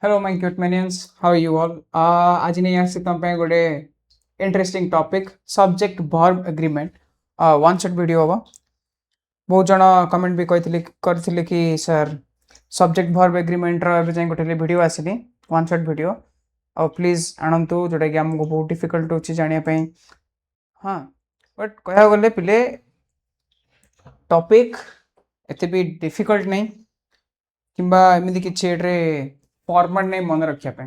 Hello, my cute minions. How are you all? आज नहीं आसी तुम पे गोटे interesting topic subject verb agreement one shot video होगा बहुत जन कमेंट भी करथिले कि सर सब्जेक्ट वर्ब एग्रीमेंट रो एबे जाय गोटे वीडियो आसीनी वन शॉट वीडियो और प्लीज आनंतु जोटा कि हमको बहुत डिफिकल्ट होची जानिया पे हाँ बट कहया गले पिले टॉपिक एते भी डिफिकल्ट नहीं किंबा एमिति किछि एट्रे फॉर्मेट नहीं मन रखिया पे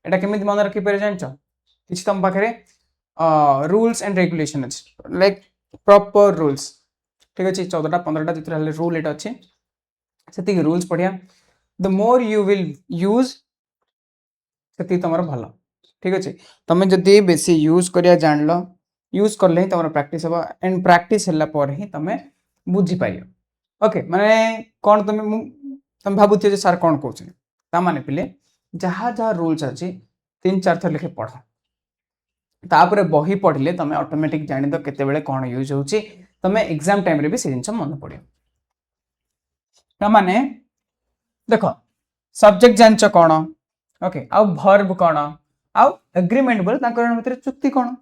एटा केमिति मन रखि पारे जानछ किछि तम पाखरे रूल्स एंड रेगुलेशन अछि लाइक प्रॉपर रूल्स ठीक अछि 14टा 15टा जितरा हले रूल एटा अछि सेति के रूल्स पढिया the more you will use सेति तमर भलो ठीक अछि तमे जदी बेसी यूज करिया जानलो यूज करले तमर प्रैक्टिस होबा एंड प्रैक्टिस हल्ला पर ही तमे बुझी पाइयो ओके माने कोन तमे भाबुथियो जे सर कोन कहउछ ता माने पिले जहाँ जहाँ रूल्स अच्छी 3-4 थर लिखे पढ़ तापर बही पढ़ले तमे ऑटोमेटिक जानि दो केते बेले कोन यूज होउची तमे एग्जाम टाइम रे भी से जिंस मन पड़ियो ता माने देखो सब्जेक्ट जानच कोन ओके आ वर्ब कोन आ एग्रीमेंट बोल तांकर भीतर चुक्ति कोन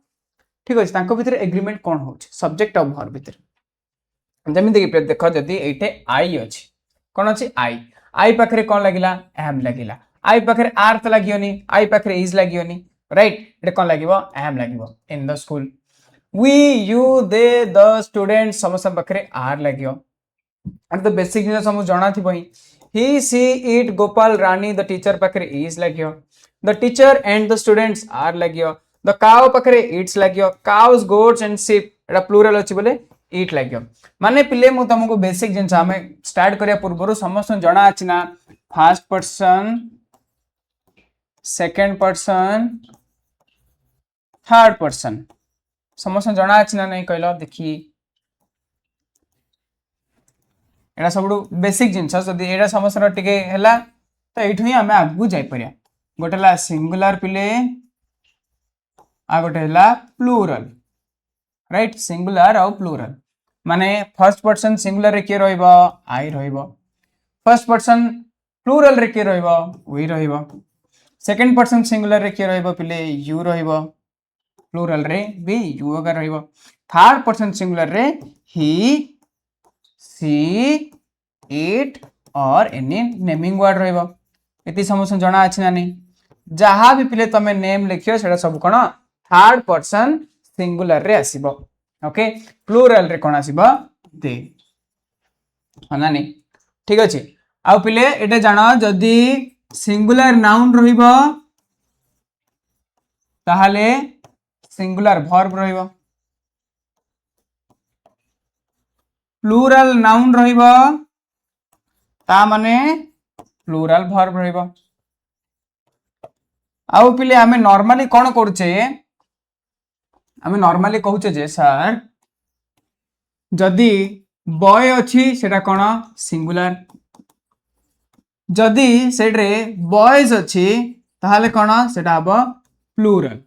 ठीक अछि तांको भीतर एग्रीमेंट कोन होउची सब्जेक्ट और वर्ब भीतर जेमिति कि देखो जदी एटे आई अछि कोन अछि आई पाखरे कोन लागिला एम लागिला आई पाखरे आर त लागियोनी आई पाखरे इज लागियोनी राइट एटा कोन लागिवो एम लागिवो in the school we you they the student समस्त पाखरे आर लागियो एट द बेसिक जिन समझ जणा थी बही he she it Gopal Rani the teacher पाखरे इज लागियो the teacher and the students are लागियो द काउ पाखरे इट्स लागियो काउस गोट्स एंड शीप एटा प्लूरल अछि बोले इट लागियो माने पिले मु तुमको बेसिक जिन हमें स्टार्ट करिया पूर्व समस्त जना अछि ना first person second person third person समस्त जना अछि ना नहीं कहलो देखि एटा सबडू बेसिक जिंस जदी एटा समस्त टिके हैला तो एठु ही हमें आगु जाय परिया गोटेला सिंगुलर पिले आ गोटेला प्लूरल राइट सिंगुलर और प्लूरल माने फर्स्ट पर्सन सिंगुलर रे के रहइबो आई रहइबो फर्स्ट पर्सन प्लूरल रे के रहइबो वी रहइबो सेकंड पर्सन सिंगुलर रे के रहइबो पिले यू रहइबो प्लूरल रे भी यू अगर रहइबो थर्ड पर्सन सिंगुलर रे ही सी इट और एनी नेमिंग वर्ड रहइबो एती समस्त जणा अछि ना नहीं जहां भी पिले तमे नेम लिखियो सेटा सब कोन थर्ड पर्सन सिंगुलर रे आसीबो ओके प्लूरल रे कोन आसीबो दे हना नहीं ठीक अछि आ पिले एटा जानो जदी सिंगुलर नाउन रहिबो ताहाले सिंगुलर वर्ब रहिबो प्लूरल नाउन रहिबो ता माने प्लूरल वर्ब रहिबो आ पिले हमें नॉर्मली कोन करूचे हमें नॉर्मली कहूचे जे सर जदी बॉय अछि सेटा कोन सिंगुलर जदी सेडरे बॉयज अछि ताहाले कोन सेटा हबो प्लूरल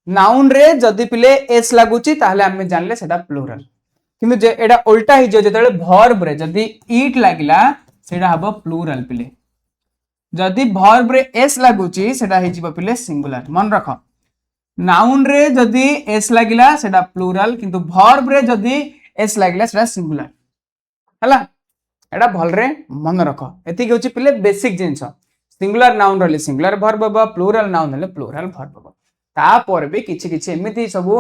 नाउन रे जदी पिले एस लागुची ताहाले हमें जानले सेटा प्लूरल किंतु जे एटा उल्टा हि जो जेतले वर्ब रे जदी इट लागिला सेटा हबो प्लूरल पिले जदी वर्ब रे एस लागुची सेटा हि जिवो पिले सिंगुलर मन रखो नाउन रे जदी एस लागिला सेटा प्लूरल किंतु वर्ब रे जदी एस लागिला सेटा सिंगुलर हला एटा भल रे मन रखो एति के होची पिले बेसिक जिंस सिंगुलर नाउन रहले सिंगुलर वर्ब बा प्लूरल नाउन रहले प्लूरल वर्ब बा ता पर भी किछि किछि एमिति सब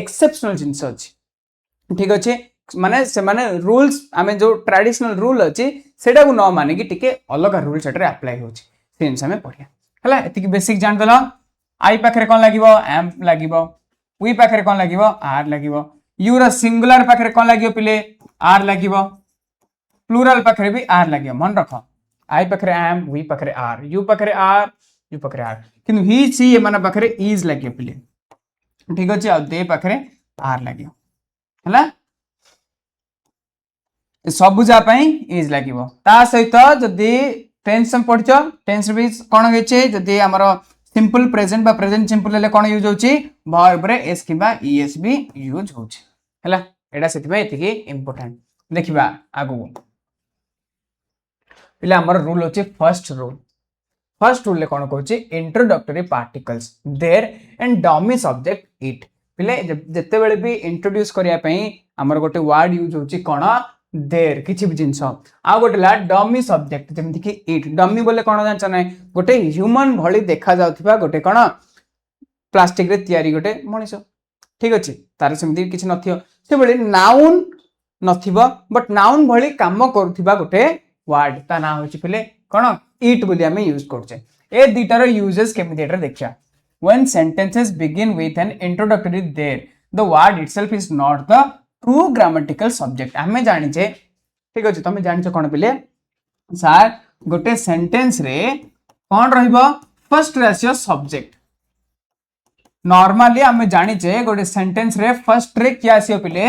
एक्सेप्शनल जिंस अछि ठीक अछि माने से माने रूल्स हमें जो ट्रेडिशनल रूल अछि सेटा को न माने कि टिके अलग रूल सेटरे अप्लाई होछि सेंस हमें पढ़िया हला एति के बेसिक जान दला आई पाखरे कोन लागिवो एम लागिवो वी पाखरे कोन लागिवो आर लागिवो यू रा सिंगुलर पाखरे कोन लागिवो पिले आर लागिवो प्लूरल पाखरे भी आर लागिवो मन रखो आई पाखरे एम वी पाखरे आर यू पाखरे आर यू पाखरे आर किंतु ही सी ए माने पाखरे इज लागिवो पिले ठीक अछि आ दे पाखरे आर लागिवो हला सब जा पई इज लागिवो ता सहित जदी टेंस हम पढिचो टेंस भी कोन होइछे जदी हमरो सिंपल प्रेजेंट बा प्रेजेंट सिंपल ले कोन यूज होची वर्ब रे एस किबा ईएस भी यूज होची हला एडा सेति भाई एतिकी इंपोर्टेंट देखिबा आगु पिला हमर रूल होची फर्स्ट रूल फर्स्ट रूल कौन कहूँ introductory particles there and dummy subject it पिले जिते बड़े भी इंट्रोड्यूस करने आमर गोटे वर्ड यूज होची कौन देयर किसी भी जिनस आ गोटे ला डमी सब्जेक्ट जमीती कि इट डमी बोले कौन जान ना गोटे ह्यूमन भली देखा जाउथिबा गोटे कौन प्लास्टिक रे तैयारी गोटे मनीष ठीक अच्छे तार सेमती किसी नथियो से बड़े नाउन नथिबा बट नाउन भली काम करुथिबा गोटे वर्ड ता ना होची पिले कौन इट बोली आमे यूज करछे ए दुटार यूजेस केमिति एटा देखिया when sentences begin with an introductory there the word itself is not the true grammatical subject आमे जानि छे ठीक अछि तमे जानि छ कोन पिले सर गोटे सेंटेंस रे कोन रहइबो फर्स्ट रे आसियो सब्जेक्ट नॉर्मली आमे जानि छे गोटे सेंटेंस रे फर्स्ट रे क्या आसियो पिले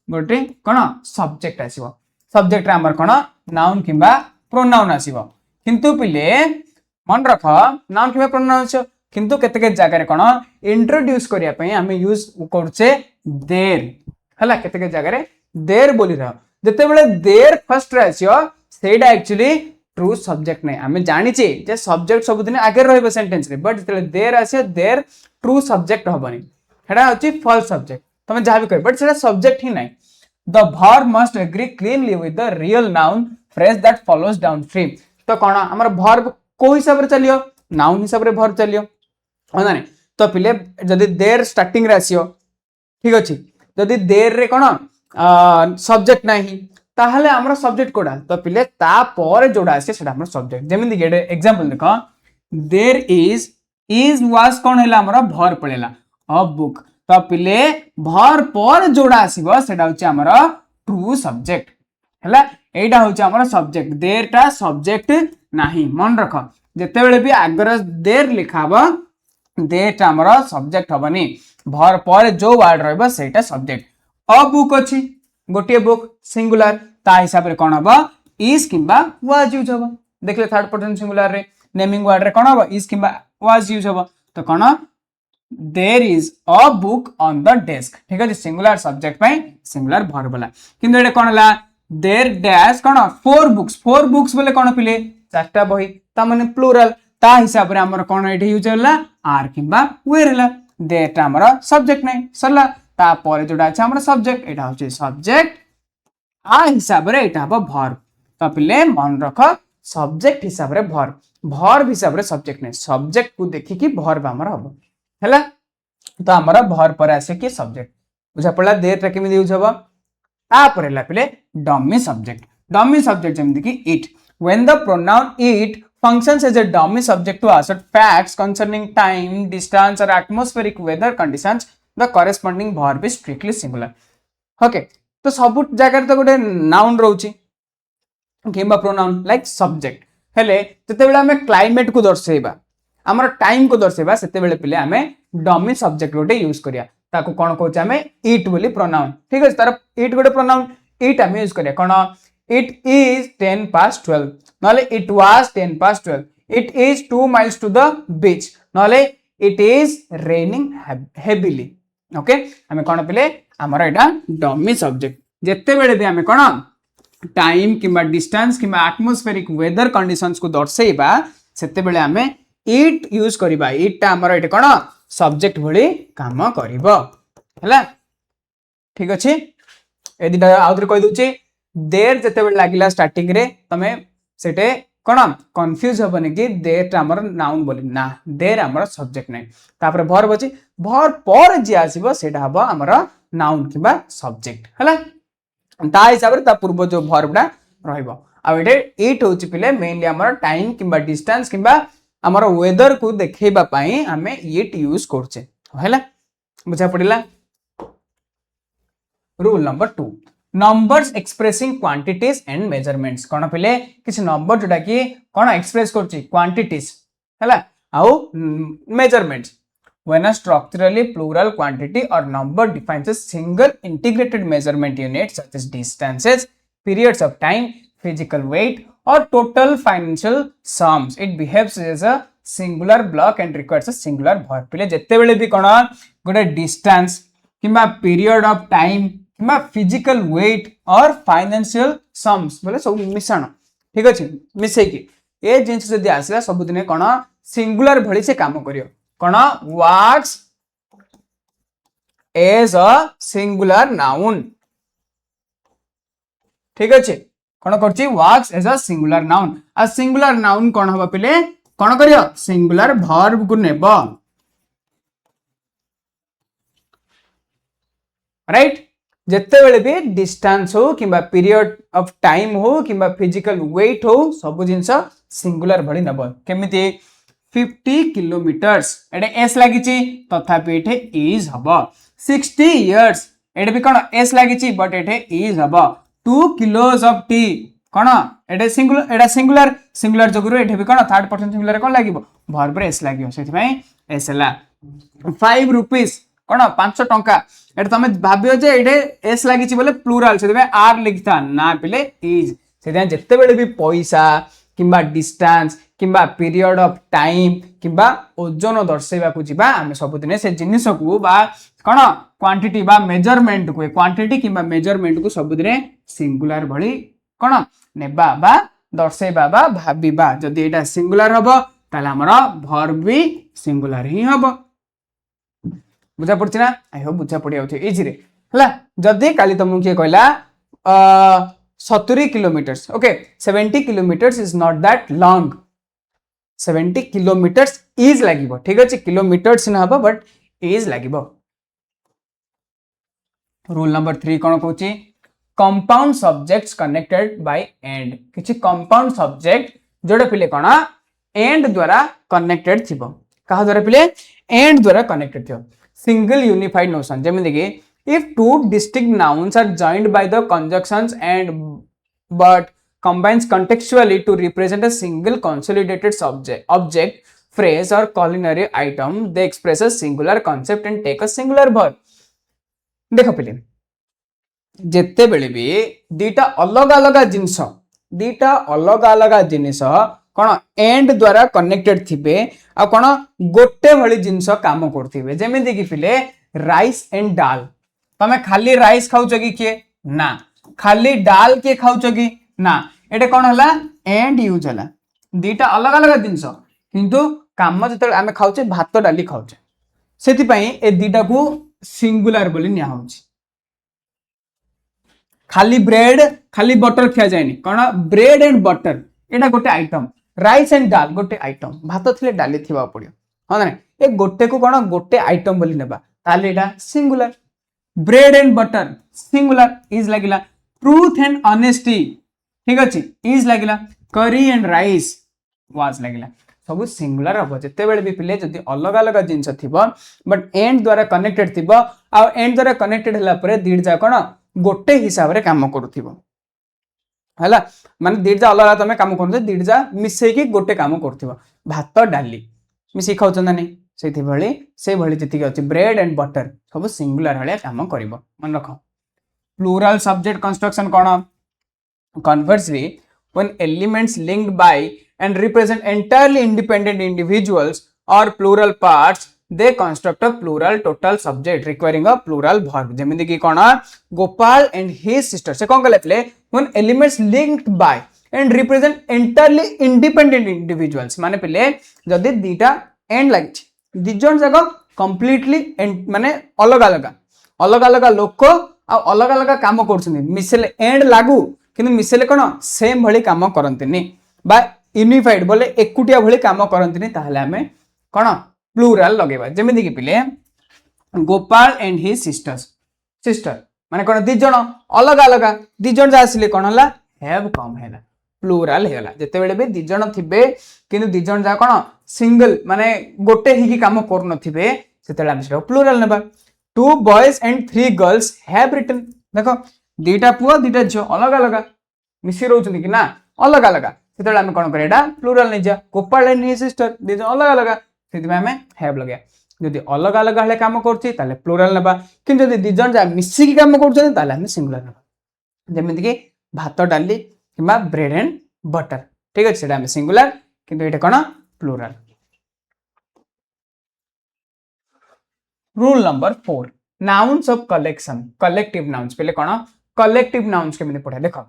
गोटे कोन सब्जेक्ट आसीबो सब्जेक्ट रे हमर कोन नाउन किबा प्रोनाउन आसीबो किंतु पिले मन रख नाउन किबा प्रोनाउन आसीबो किंतु केते जगह कोन इंट्रोड्यूस करिया पई हमें यूज करछे देर हला केते जगह रे देर बोली रह जते बेले देर फर्स्ट रे आसीयो सेटा एक्चुअली ट्रू सब्जेक्ट नै हमें जानि छी जे सब्जेक्ट सब दिन आगे रहइबो सेंटेंस रे बट जते देर आसीयो देर ट्रू सब्जेक्ट होबनी हेडा होची फॉल्स सब्जेक्ट तमे जाहा भी कर बट सेटा सब्जेक्ट ही नै the verb must agree cleanly with the real noun phrase that follows downstream तो कोन हमर verb को हिसाब रे चलियो नाउन हिसाब रे verb चलियो होना नहीं तो पिले जदि देर स्टार्टिंग रे आसियो ठीक अछि जदि देर रे कोन सब्जेक्ट नाही ताहले हमर सब्जेक्ट कोडा तो पिले ता पर जोडा आसे सेटा हमर सब्जेक्ट जेमिति गेडे एग्जांपल देखो देयर इज वाज कोन हैला हमर verb पळेला अ बुक तो पिले verb पर जोडा आसीबो सेटा होची हमर ट्रू सब्जेक्ट हैला एटा होची हमर सब्जेक्ट देर टा सब्जेक्ट नाही मन रख जते बेले भी आगर देर लिखाबो देर हमर सब्जेक्ट हबनी भर पर जो वर्ड रहबो सेटा सब्जेक्ट अ बुक अछि गोटे बुक सिंगुलर ता हिसाब रे कोन हबो इज किबा वाज यूज हबो देखले थर्ड पर्सन सिंगुलर रे नेमिंग वर्ड रे कोन हबो इज किबा वाज यूज हबो तो कोन there is a book on the desk ठीक अछि सिंगुलर सब्जेक्ट पई सिंगुलर वर्ब वाला किंतु एडे कोन ला देयर डैश कोन फोर बुक्स बोले कोन पिले चारटा बही ता माने प्लूरल ता हिसाब रे हमर कोन एठी यूज होला आर किबा वेयर होला देटा हमर सब्जेक्ट नै सरला ता परे जोडा छै हमर सब्जेक्ट एटा होचे सब्जेक्ट आ हिसाब रे एटा हबो verb तो पिले मन रख सब्जेक्ट हिसाब रे verb हिसाब रे सब्जेक्ट नै सब्जेक्ट को देखि कि verb हमर हबो हैला तो हमर verb पर आसे कि सब्जेक्ट बुझा पड़ला देर टा केमि यूज हबो आ परेला पिले डमी सब्जेक्ट जेमि कि it when the pronoun it functions as a dummy subject to assert facts concerning time distance or atmospheric weather conditions the corresponding verb is strictly singular okay तो सब जगह तो गोटे नाउन रहउची किबा प्रोनाउन लाइक सब्जेक्ट हेले जते बेले हमें climate को दर्शाइबा हमर टाइम को दर्शाइबा सेते बेले पिले हमें डमी सब्जेक्ट गोटे यूज करिया ताको कोन कहउछ हमें इट बोली प्रोनाउन ठीक है तार इट गोटे प्रोनाउन इट हमें यूज करिया कोन it is 10 past 12 नाले it was 10 past 12 it is 2 miles to the beach नाले it is raining heavily okay हमें कोन पिले हमर एटा डमी सब्जेक्ट जत्ते बेले भी हमें कोन टाइम किबा डिस्टेंस किबा एटमॉस्फेरिक वेदर कंडीशंस को दर्शाइबा सेते बेले हमें it यूज करिबा it ता हमर एटा कोन सब्जेक्ट भली काम करिवो हैला ठीक अछि ए दिटा आउथरे कहि दोची देर जते बेले लागिला स्टार्टिंग रे तमे सेटे कोन कंफ्यूज होबनी कि देर हमर नाउन बोली ना देर हमर सब्जेक्ट नै तापर verb अछि verb पर जे आसीबो सेटा हबो हमर नाउन किबा सब्जेक्ट हला ता हिसाब रे ता पूर्व जो verb डा रहइबो आ एटे इट होछि पिले मेनली हमर टाइम किबा डिस्टेंस किबा हमर वेदर को देखैबा पई हमें इट यूज करछे हला बुझा पड़िला rule number 2 numbers expressing quantities and measurements कोन पिले किछ नंबर जोटा कि कोन एक्सप्रेस करछि quantities हला आउ measurements when a structurally plural quantity or number defines a single integrated measurement unit such as distances periods of time physical weight or total financial sums it behaves as a singular block and requires a singular verb पिले जत्ते बेले भी कोन गोटे distance किबा period of time किबा physical weight और financial sums बोले सब मिश्रण ठीक अछि मिसै कि ए जिंस जदि आसला सबुदिने कौन सिंगुलर भली से काम करियो कौन works as a singular noun ठीक अच्छे कौन कर works as a singular noun a singular noun कौन हम पिले कौन करियो सिंगुलर वर्ब को नेब राइट जिते बेले भी डिस्टेंस हो किंबा पीरियड ऑफ टाइम हो किंबा फिजिकल वेट हो सब जिनस सिंगुलर भली नब केमिति 50 किलोमीटर्स एडे एस लागिची तथापि एठे इज हब 60 इयर्स एडे भी कोन एस लागिची बट एठे इज हब 2 किलोज ऑफ टी कोन एडे सिंगुलर सिंगुलर जगुरो एठे भी कोन थर्ड पर्सन सिंगुलर कोन लागिवो वर्ब रे एस लागिवो सेति पई एस हला 5 रुपीस कोन 5 टंका एटा तमे भाबियो जे एडे एस लागिची बोले प्लूराल सेति पई आर लिखता ना पिले इज सेति जत्ते बेले भी पैसा किंबा डिस्टेंस किंबा पीरियड ऑफ टाइम किंबा ओजन दर्शाइबा को जिबा आमे सबुदिने से जिनिस को बा कोन क्वांटिटी बा मेजरमेंट को क्वांटिटी किंबा मेजरमेंट को सबुदिने सिंगुलर भली कोन नेबा बा दर्शाइबा बा भाबिबा जदि एटा सिंगुलर हबो ताले हमरा वर्ब भी सिंगुलर ही हबो बुझा पड़छि ना आई होप बुझा पड़ी आउथे इजी रे हला जदि काली तुमको के कहला 70 kilometres okay 70 kilometres is not that long 70 kilometres is लागिबो ठीक अछि किलोमीटर्स न हबो बट इज लागिबो रूल नंबर 3 कोन कहूची compound subjects connected by and किछि कंपाउंड सब्जेक्ट जोडे पिले कोन एंड द्वारा कनेक्टेड थिबो कहा द्वारा पिले एंड द्वारा कनेक्टेड थिबो सिंगल यूनिफाइड नोशन जेमे देखि if two distinct nouns are joined by the conjunctions and but combines contextually to represent a single consolidated object phrase or culinary item they express a singular concept and take a singular verb देखो पिले जेते बेले भी दीटा अलग अलग जिनिस cone and द्वारा connected थिबे आ कोन गोटे भली जिनिस काम करथिबे जेमे कि पिले राइस एंड दाल तमे खाली राइस खाउछ कि के ना खाली दाल के खाउछ कि ना एटे कोन हला एंड यूज हला दीटा अलग अलग जिंस किंतु काम जते आमे खाउछे भात डाली खाउछे सेति पई ए दीटा को सिंगुलर बोली निया होउछ खाली ब्रेड खाली बटर खिया जायनी कोन ब्रेड एंड बटर एटा गोटे आइटम राइस एंड दाल गोटे आइटम भात थिले डाली थिबा पड़ियो हां ना ए गोटे को कोन गोटे आइटम बोली नेबा ताले एटा singular bread and butter singular is लागिला ट्रूथ एंड ऑनेस्टी ठीक अछि इज लागिला करी एंड राइस वाज लागिला सब सिंगुलर हबो जते बेले भी पिले जदी अलग अलग जिंस थिबो बट एंड द्वारा कनेक्टेड थिबो आ एंड द्वारा कनेक्टेड हला परे दीड जा कोन गोटे हिसाब रे काम करूथिबो हला माने दीड जा अलग तमे काम करथे दीड जा मिसै कि गोटे काम करथिबो भात डाली मिसै खाउछ ना नहीं सेति भली से भली जति अछि ब्रेड एंड बटर सब सिंगुलर हले काम करिवो मन रखो प्लूरल सब्जेक्ट कंस्ट्रक्शन कोन conversely when elements linked by and represent entirely independent individuals or plural parts they construct a plural total subject requiring a plural verb जेमिति कि कोन गोपाल and his sister से कोन गले play when elements linked by and represent entirely independent individuals माने पिले जदी दीटा and लागिछ दिजन जगह completely माने अलग अलग लोक आ अलग अलग काम करछनी मिसेले एंड लागू किंतु मिसेले कोन सेम भली काम करंतिनी बा यूनिफाइड बोले एकुटिया भली काम करंतिनी ताहले हमें कोन प्लूरल लगेबा जेमिति कि पिले गोपाल एंड हिज सिस्टर माने कोन दिजन अलग दिजन जा आसिले कोन हला हैव कम हैला प्लूरल हेला जते बेले भी दिजन थिबे किंतु दिजन जा कोन सिंगल माने गोटे ही की काम कर नथिबे सेतेला हम से प्लूरल नेबा 2 boys and 3 girls have written देखो दीटा पुआ दीटा झियो अलग मिसी रहउछन कि ना अलग सेतेला हम कोन करेडा प्लूरल नै जा गोपाल एंड हिज सिस्टर दिजन अलग सेति में हमें हैव लगे जदि अलग हले काम करछि ताले प्लूरल नेबा किंतु जदि दिजन जा मिसी की काम करछन ताले हम सिंगुलर नेबा जेमिति कि भात डाली किंबा ब्रेड एंड बटर ठीक अछि सेटा हम सिंगुलर किंतु एटा कोन plural rule number 4 nouns of collection collective nouns पहले कोन कलेक्टिव नाउन्स केमिति पढा देखो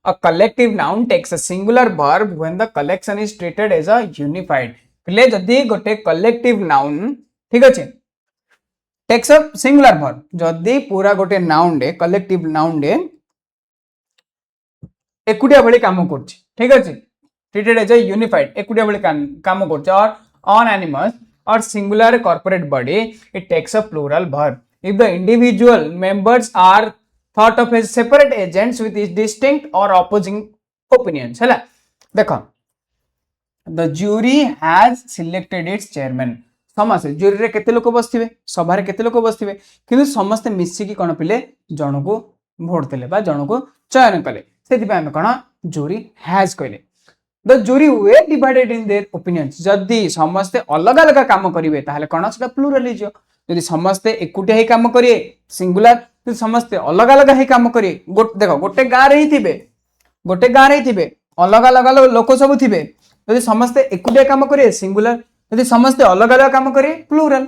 A collective noun takes a singular verb when the collection is treated as a unified. पिले जदि गोटे collective noun ठीक अच्छे takes a singular verb जदि पूरा गोटे noun डे collective noun डे एकुटिया भली काम करछि ठीक अछि treated as a unified एकुटिया भली काम करछि और anonymous or singular corporate body it takes a plural verb if the individual members are thought of as separate agents with distinct or opposing opinions हैला देखो the jury has selected its chairman समस्त जुरी रे केते लोक बसथिबे सभा रे केते लोक बसथिबे किंतु समस्त मिसी की कोन पिले जणको भोट देले बा जणको चयन कले सेति पे हम कोन जुरी हैज कहले द जुरी वे डिवाइडेड इन देयर ओपिनियंस जदी समस्त अलग अलग काम करिवे ताहले कोन सेटा प्लुरल हिजो जदी समस्त एकुटिया ही काम करिए सिंगुलर जदी समस्त अलग अलग ही काम करिए देखो गोटे गां रे ही थिबे अलग अलग लोक सब थिबे जदी समस्त एकुटिया काम करिए सिंगुलर यदि समस्त अलग अलग काम करिए plural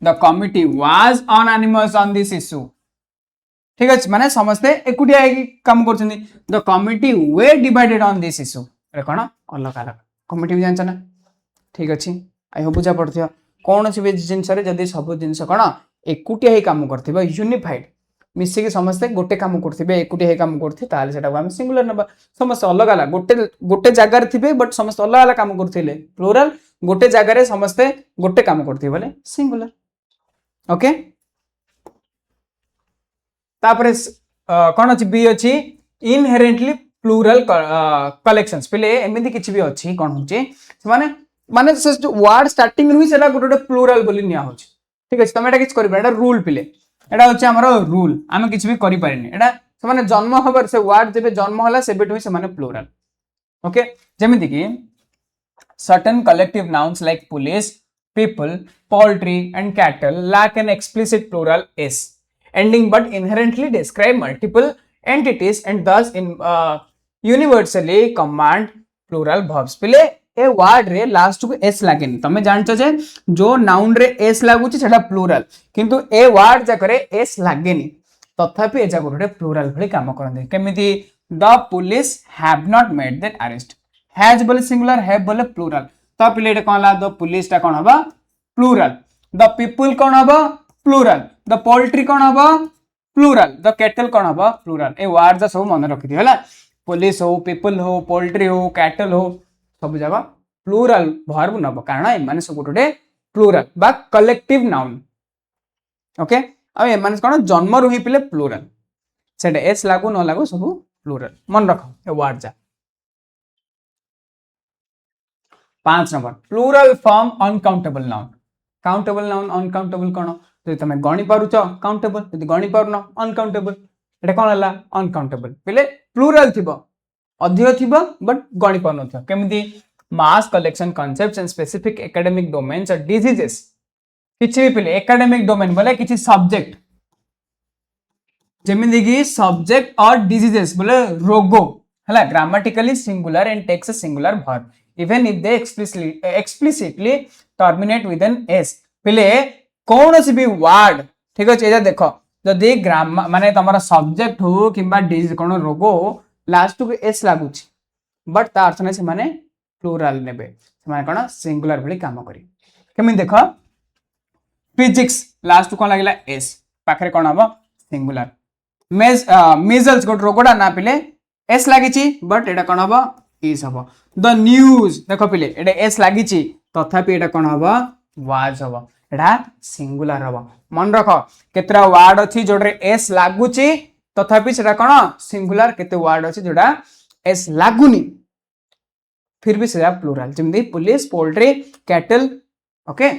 the committee was unanimous on this issue ठीक अछि माने समस्त एकुटिया काम करछनी the committee were divided on this issue रे कोन अलग अलग कमिटी भी जानछ ना ठीक अछि आई होप बुझा पड़थियो कोन सी भी जिंस रे जदी सब जिंस कोन एकुटिया ही काम करथिबा यूनिफाइड मिसी के समस्त गोटे काम करथिबे एकुटिया ही काम करथि ताले सेटा हम सिंगुलर नबा समस्त अलग अलग गोटे जगह रे थिबे बट समस्त अलग अलग काम करथिले प्लूरल गोटे जगह रे समस्त गोटे काम करथि बोले सिंगुलर ओके तापरे कोन अछि बी अछि इनहेरेंटली प्लूरल कलेक्शंस पहले एमिति किछि भी अछि कोन होछि माने माने से जो वर्ड स्टार्टिंग रुई सेला गोटे प्लूरल बोली निया होछि ठीक अछि तमे एटा किछ करबा एटा रूल पिले एटा होछि हमरो रूल आमे किछ भी करि पारिनी एटा से माने जन्म हबर से वर्ड जेबे जन्म होला सेबे टु से माने प्लूरल ओके जेमिति कि certain collective nouns like police, people, poultry and cattle lack an explicit plural s ending but inherently describe multiple entities and thus in universally command plural verbs पहले a word रे last को s लागेनी तमे जानछ जे जो noun रे s लागुची सेटा plural किंतु ए word जा करे s लागेनी तथापि एजा गोटे प्लूरल भली काम करन केमिति the police have not made that arrest has बोले सिंगुलर हैव बोले प्लूरल तो पिले एटा कोन ला द पुलिस टा कोन हबा प्लूरल द पीपल कोन हबा प्लूरल द पोल्ट्री कोन हबा प्लूरल द कैटल कोन हबा प्लूरल ए वर्ड सब मन रखि दियो हला पुलिस हो पीपल हो पोल्ट्री हो कैटल हो सब जगह प्लूरल वर्ब नब कारण ए माने सब गोटे प्लूरल बा कलेक्टिव नाउन ओके आ ए माने कोन जन्म रु ही पिले प्लूरल सेटा एस लागू न लागू सब प्लूरल मन रखो ए वर्ड जा 5 number plural form uncountable noun countable noun uncountable कोन जदि तमे गणी पारुछ काउंटेबल जदि गणी पारुनो अनकाउंटेबल एटा कोन हला अनकाउंटेबल पहिले प्लूरल थिबो अधिक थिबो बट गणी पारुनो छ केमिति mass collection concepts and specific academic domains और डिजीजेस किछि भी पहिले एकेडमिक डोमेन बोले किछि सब्जेक्ट जेमिति कि सब्जेक्ट और डिजीजेस बोले रोगो हला grammatically singular and takes a singular verb even if they explicitly terminate with an s पहले कौन सी भी वर्ड ठीक अछि एजा देखो जदी ग्राम माने तमरा सब्जेक्ट हो किबा डिजीज कोन रोगो लास्ट को s लागुछि बट ता अर्थ नै से माने प्लूरल नेबे से माने कोन सिंगुलर भली काम करी केमि देखो फिजिक्स लास्ट कोन लागिला s पाखरे कोन हबो सिंगुलर मेजल्स गोट रोगोडा ना पिले s लागिछि बट एटा कोन हबो is हबो द न्यूज देखो पिले एटा s लागिछि तथापि एटा कोन हबो वाज हबो एटा सिंगुलर हबो मन रखो केतरा वर्ड अछि जोडरे s लागुछि तथापि सेटा कोन सिंगुलर केते वर्ड अछि जोडा s लागुनी फिर भी सेटा प्लूरल जेमि police poultry cattle okay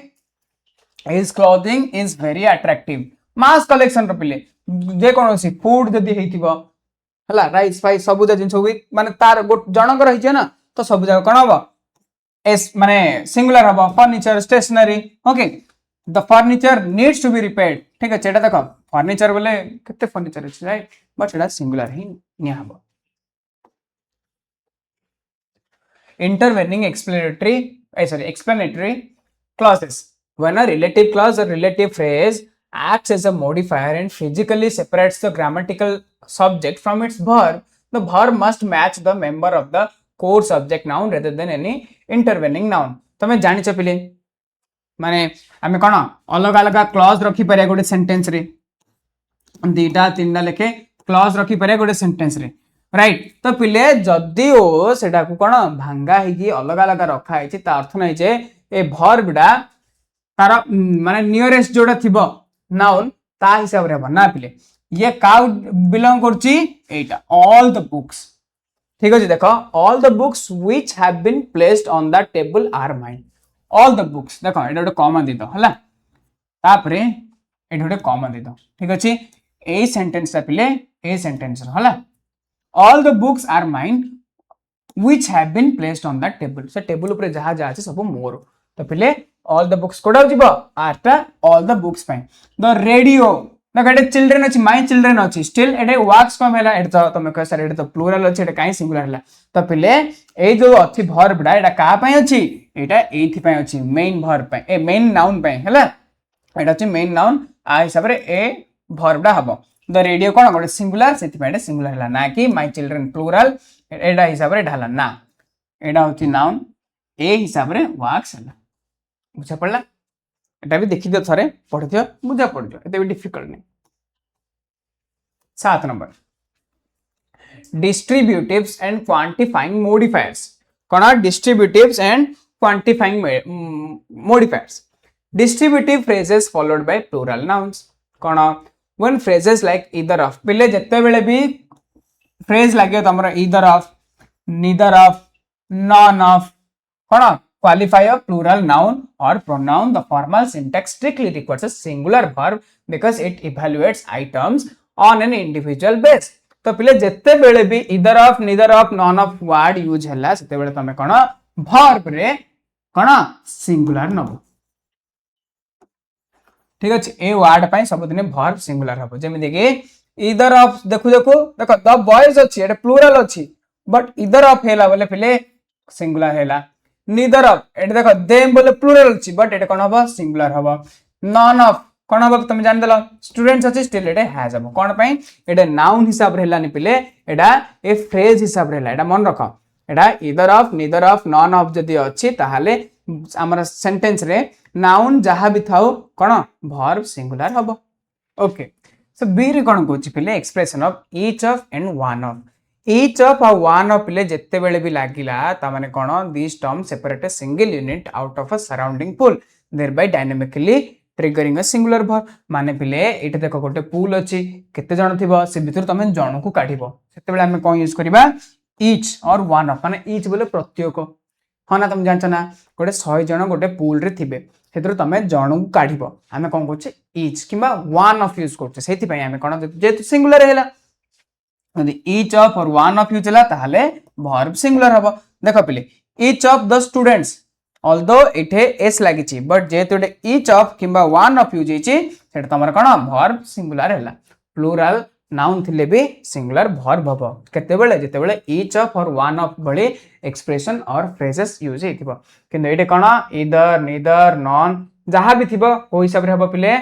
his clothing is very attractive mass collection रो पिले जे कोनोसी फूड जदी हेतिबो हला राइस फाइस सब जिन सब माने तार जनक रही छै ना तो सब जगह कोन हबो एस माने सिंगुलर हबो furniture stationery okay the furniture needs to be repaired ठीक है एटा देखो फर्नीचर बोले केते फर्नीचर अछि राइट बट एटा सिंगुलर ही निया हबो intervening explanatory clauses when a relative clause or relative phrase acts as a modifier and physically separates the grammatical subject from its verb the verb must match the member of the core subject noun rather than any intervening noun. तमे जानि छ पिले माने आमे कोन अलग अलग clause रखी पारे गोटे सेंटेंस रे दीटा तीनटा लेखे क्लॉज रखी पारे गोटे सेंटेंस रे राइट तो पिले जदि ओ सेटा को कोन भांगा हिकी अलग अलग रखा है ता अर्थ नै जे ए verb डा तार माने नियरेस्ट जोड़ा थिबो नाउन ता हिसाब रे बना पिले ये काउ बिलोंग करची एटा ऑल द बुक्स ठीक अछि देखो all the books which have been placed on the table are mine all the books देखो एटा गोटे कॉमन दे दो हला तापरे एटा गोटे कॉमन दे दो ठीक अछि ए सेंटेंस ता पिले ए सेंटेंस हला all the books are mine which have been placed on the table से टेबल ऊपर जहा जा अछि सब मोर तो पिले all the books कोडा जिवो आटा all the books पाए the radio ना गडे चिल्ड्रन अछि my children अछि still एडे works कम हैला एडे तो तमे कह सर एडे तो प्लूरल अछि एडे काई सिंगुलर हैला तो पिले ए जो अछि verb डा एडा का पाए अछि एटा एथि पाए अछि मेन verb पाए ए मेन नाउन पाए हैला एडा अछि मेन नाउन आ हिसाब रे ए verb डा हबो द रेडियो कोन गोटे सिंगुलर सेति पाए सिंगुलर हैला ना कि my children प्लूरल एडा हिसाब रे ढाला ना एडा होची नाउन ए हिसाब रे वर्क्स हैला बुझा पड़ला एटा भी देखि दियो थरे पढि दियो बुझा पड़ दियो एते भी डिफिकल्ट नहीं 7 number distributives and quantifying modifiers कोना distributives and quantifying modifiers distributive phrases followed by plural nouns कोना when phrases like either of पहले जत्ते बेले भी phrase लागे तमरा either of neither of none of कोना qualify a plural noun or pronoun the formal syntax strictly requires a singular verb because it evaluates items on an individual basis तो पिले जत्ते बेले भी either of neither of none of word use हैला सेते बेले तमे कोन verb रे कोन singular नबो ठीक अछि ए वर्ड पई सब दिन verb singular हबो जेमि देखि either of देखु देखु देखो the boys अछि एटा plural अछि बट either of हैला बोले पिले singular हैला neither of एटा देखो them बोले plural अछि बट एटा कोन हबो singular हबो none of कोन हबो तुम जान देलो स्टूडेंट्स अछि स्टिल एटा हैज हबो कोन पई एटा नाउन हिसाब रे हैला नि पिले एटा ए फ्रेज हिसाब रे हैला एटा मन रखो एटा either of neither of none of जदी अछि ताहाले हमर सेंटेंस रे नाउन जहा भी थाउ कोन verb singular हबो ओके सो बी रे कोन कोछि पिले expression of each of and one of each of और one of पिले जत्ते बेले भी लागिला ता माने कोन this term separate a single unit out of a surrounding pool thereby dynamically triggering a singular verb माने पिले एटा देखो गोटे पूल अछि केते जण थिबो से भितर तमे जण को काढिबो सेते बेले हमें कोन यूज करबा each और one of माने each बोले प्रत्येक हना तुम जानछ ना गोटे 100 जण गोटे पूल रे थिबे सेतर तमे जण को काढिबो हमें कोन कोछे each किबा one of यूज करछे सेति पई हमें कोन जे सिंगुलर हैला यदि each of और one of यूज हैला ताहाले verb singular हबो देखो पिले each of the students although इठे s लागिछि बट जेतु each of किबा one of यूज हिछि सेटा तमर कोन verb singular हैला प्लूरल नाउन थिले भी सिंगुलर verb हबो केते बेले जेते बेले each of और one of भली एक्सप्रेशन और फ्रेजेस यूज हेतिबो किंतु एटे कोन either neither none जहा भी थिबो ओ हिसाब रे हबो पिले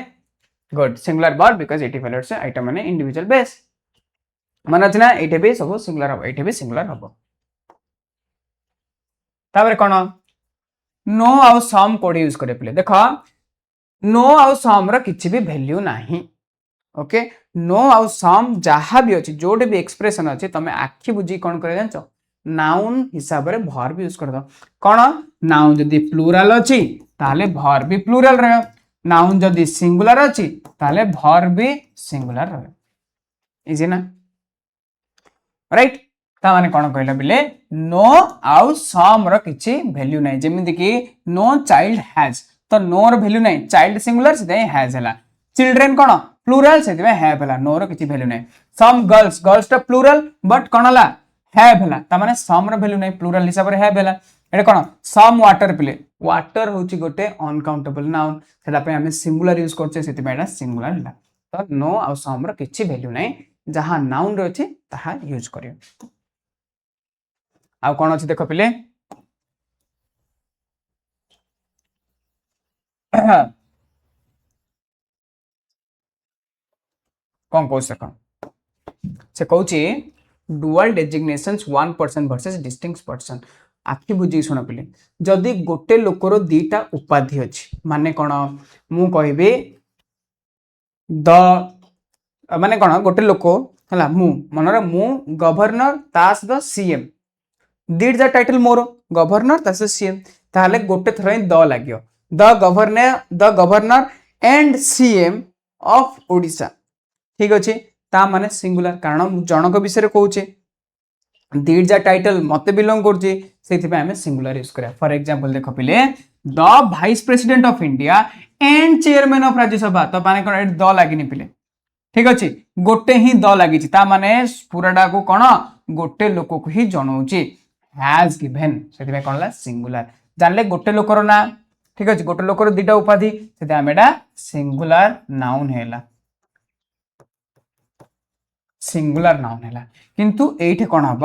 good singular verb because it evaluates item माने इंडिविजुअल बेस माने छना एटे भी सब सिंगुलर हबो एटे भी सिंगुलर हबो ताबरे कोन नो आउ सम कोड यूज करे पिले देखो नो आउ सम रा किछि भी वैल्यू नाही ओके नो आउ सम जहा भी अछि जोटे भी एक्सप्रेशन अछि तमे आखि बुझी कोन करे जानछो नाउन हिसाब रे verb यूज कर दो कोन नाउन जदी प्लूरल अछि ताले verb भी प्लूरल रहे नाउन जदी सिंगुलर अछि ताले verb भी सिंगुलर रहे इजी ना राइट ता माने कोन कहला बिले नो आउ सम रा किछि वैल्यू नै जेमिति कि नो चाइल्ड हैज तो नो रो वैल्यू नै चाइल्ड सिंगुलर से हैज हला चिल्ड्रन कोन प्लूरल से हैव हला नो रो किछि वैल्यू नै सम गर्ल्स गर्ल्स टा प्लूरल बट कोन हला हैव हला ता माने सम रो वैल्यू नै प्लूरल हिसाब रे हैव हला एटा कोन सम वाटर पिले वाटर होची गोटे अनकाउंटेबल नाउन सेटा पे हमें सिंगुलर यूज करछे सेति बेडा सिंगुलर हला तो नो आउ सम रो किछि वैल्यू नै जहां नाउन रो अछि ताहा यूज करियो आउ कोन अछि देखो पिले कोन को सक से कहूची dual designations one person versus distinct person आखि बुझी शुण पिले जदि गोटे लोकर दीटा उपाधि अच्छी माने कौन मु कहबी द माने कौन गोटे लोक है मु मनर मु गवर्नर तास द सीएम दीट जा टाइटल मोर गवर्नर तास सीएम ताहले गोटे थर ही द लागियो the governor and CM of Odisha ठीक अच्छे ता माने सिंगुलर कारण जनक विषय कहूचे दीट जा टाइटल मते बिलोंग करछे सेति पे हमें सिंगुलर यूज करा फॉर एग्जांपल देखो पिले the vice president of India and chairman of Rajya Sabha तो माने कोन द लागिनी पिले ठीक अच्छे गोटे ही द लगी माने पूराटा को कौन गोटे लोक को ही जनाऊे हैज गिवन से कौन सिंगुलर जानले गोटे लोकर ना ठीक अच्छे गोटे लोकर दीटा उपाधि से आम एटा सिंगुलर नाउन है सिंगुलर नाउन है किंतु एठे कौन हम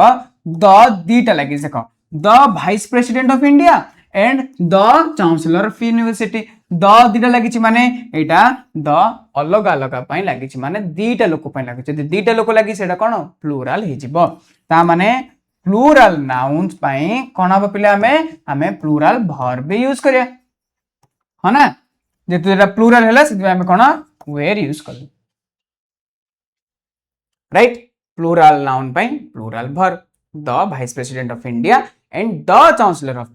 द दीटा लगी देख the vice president of India and the chancellor of university द दीटा लगी माने एटा द अलग अलग पाई लगी माने दीटा लोक पाई लगी जदि दीटा लोक लगी सेटा कोन प्लूरल हे जिवो ता माने प्लूरल नाउन्स पाई कोन हम पिले हमें प्लूरल वर्ब यूज करिया है ना जेतु एटा प्लूरल हैला सेति हमें कोन वेयर यूज कर राइट प्लूरल नाउन पाई plural verb the vice president of India and the chancellor of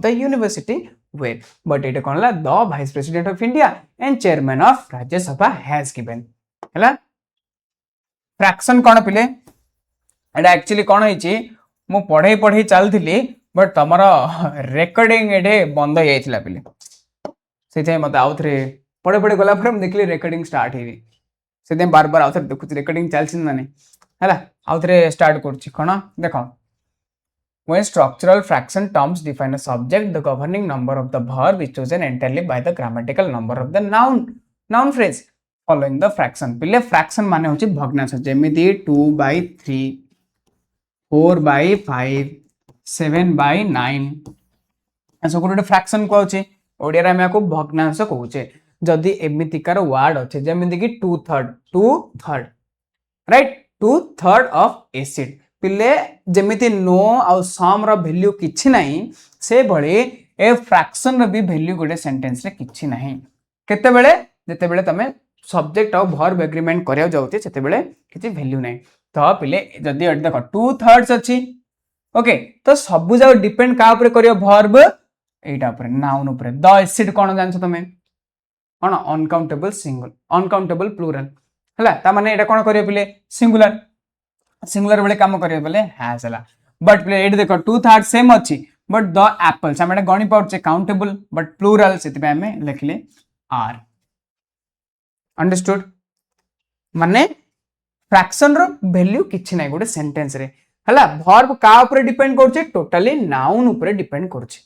the university were but एटा कोन ला the vice president of India and chairman of Rajya Sabha has given हैला फ्रैक्शन कोन पिले एटा actually कोन होईची मु पढ़े चलथिली बट तमर रेकॉर्डिंग एडे बंद हो जाइथिला पिले सेते मते आउ थरे पढ़े गला पर हम देखली रेकॉर्डिंग स्टार्ट हेरी से बार बार आउ थरे देखु रेकॉर्डिंग चलछि ना नहीं हैला आउ थरे स्टार्ट करछि कोन देखो when structural fraction terms define a subject the governing number of the verb is chosen entirely by the grammatical number of the noun phrase following the fraction पिले fraction माने होछि भग्नांश जेमिति 2/3 4/5 7/9 ऐसा गोटे फ्रैक्शन को होछि ओडिया रे हम को भग्नांश कहूचे जदि एमितिकार वर्ड अच्छे जेमिति कि 2/3 राइट 2/3 ऑफ एसिड पिले जेमिति नो आउ सम रो वैल्यू किछि नाही से भळे ए फ्रैक्शन रो भी वैल्यू गोटे सेंटेंस रे किछि नाही केते बेले जेते बेले तमे सब्जेक्ट और वर्ब एग्रीमेंट करिया जाउते सेते बेले किछि वैल्यू नाही तो पिले जदि देखो 2/3 अछि ओके तो सब जाओ डिपेंड का ऊपर करियो वर्ब एटा ऊपर नाउन ऊपर द एसिड कोन जानछो तमे कोन अनकाउंटेबल प्लूरल हला ता माने एटा कोन करियो पिले सिंगुलर बेले काम करियो बेले हैज हला बट पिले एट देखो 2/3 सेम अछि बट द एप्पल्स हम एटा गणी पाउचे काउंटेबल बट प्लूरल सेति पे हमें लिखले आर अंडरस्टूड माने फ्रैक्शन रो वैल्यू किछि नै गोटे सेंटेंस रे हला वर्ब का ऊपर डिपेंड करछे टोटली नाउन ऊपर डिपेंड करछे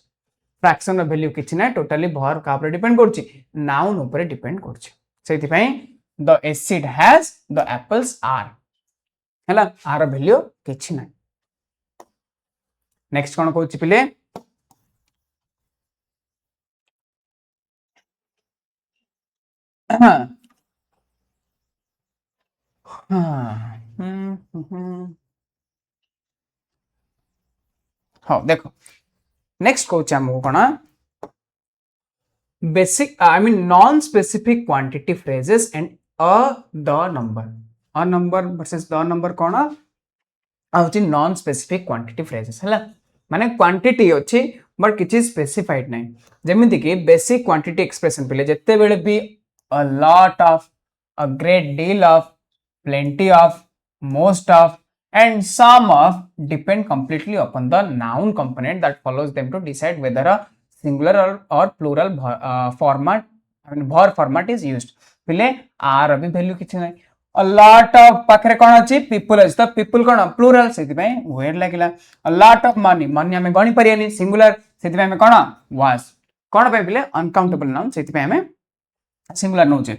फ्रैक्शन रो वैल्यू किछि नै टोटली वर्ब का ऊपर डिपेंड करछे नाउन ऊपर डिपेंड करछे सेति पई the acid has the apples are हला आर वैल्यू किछि नै नेक्स्ट कोन कहूछि पिले हाँ देखो नेक्स्ट कहूछि हमको कोन basic I mean non specific quantity phrases and a number versus the number कोन आउछि नॉन स्पेसिफिक क्वांटिटी फ्रेजेस हला माने क्वांटिटी अछि बट किछि स्पेसिफाइड नै जेमिति कि बेसिक क्वांटिटी एक्सप्रेशन पिले जत्ते बेले भी a lot of a great deal of plenty of most of and some of depend completely upon the noun component that follows them to decide whether a singular or plural format I mean verb format is used पिले are भी value किछि नै a lot of पाखरे कोन अछि people अछि त people कोन plural सेति पय वेयर लागिला a lot of money हमें गणी परियानी सिंगुलर सेति पय हमें कोन was कोन पय पिले अनकाउंटेबल नाउन सेति पय हमें सिंगुलर नउचे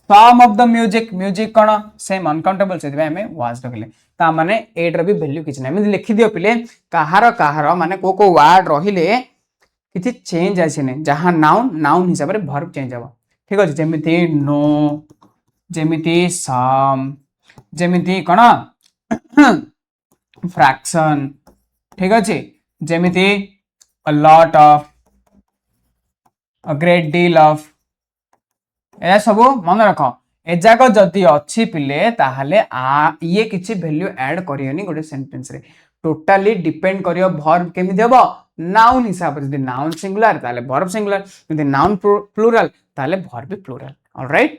सम ऑफ द म्यूजिक कोन सेम अनकाउंटेबल सेति पय हमें was रखले ता माने एट र भी वैल्यू किछि नै हम लिखि दियो पिले काहार माने को वर्ड रहिले किछि चेंज आसी नै जहां नाउन हिसाब रे वर्ब चेंज हबो ठीक अछि जेमिति नो जेमिति सम जेमिति कोन फ्रैक्शन ठीक अच्छे जेमिति a lot of a great deal of ए सब मन रख एजाक जदि अच्छी पिले ताहले ये किछि वैल्यू ऐड करियोनी गोटे सेंटेंस रे टोटाली डिपेंड करियो वर्ब केमिति हबो नाउन हिसाब से जदि नाउन सिंगुलर ताहले वर्ब सिंगुलर जदि नाउन प्लूरल ताहले वर्ब प्लूरल ऑलराइट